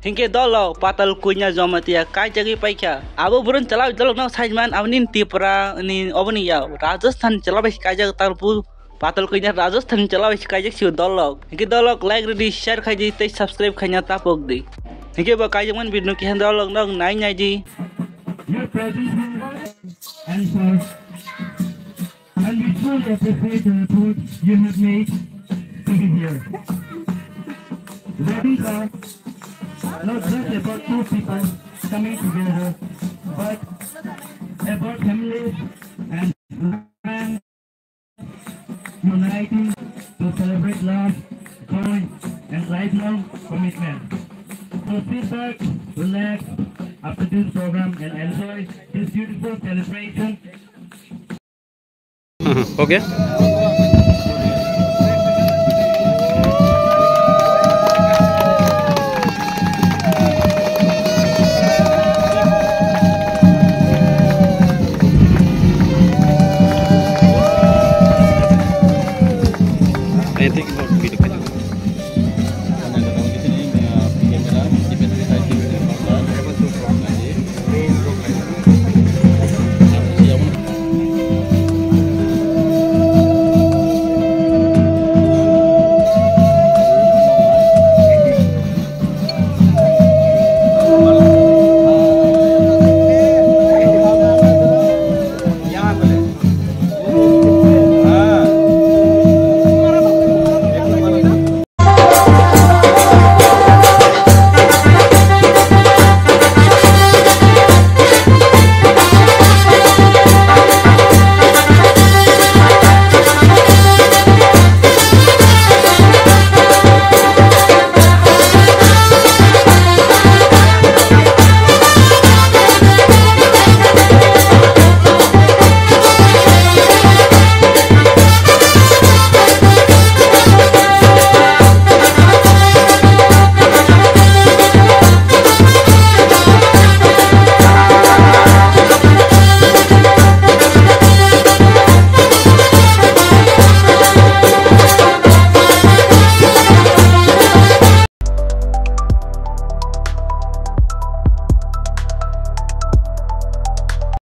Hingke dolo patal kunya zomatia kai jagi paikya. Abo burun chalao dolo no sajman avnin tipra ni obani ya. Rajasthan chalao kai jag tarpu patal kunya Rajasthan chalao kai jag siu dolo. Hingke dolo like ready share khai ji te subscribe khanya tapok di. Hingke ba kai man bidnu ki dolo nong nai nai ji. Your presence and for and we truly appreciate the report you have made to be here. Weddings are not just about two people coming together, but about families and friends uniting to celebrate love, joy, and lifelong commitment. So sit back, relax after this program and enjoy this beautiful celebration. Okay.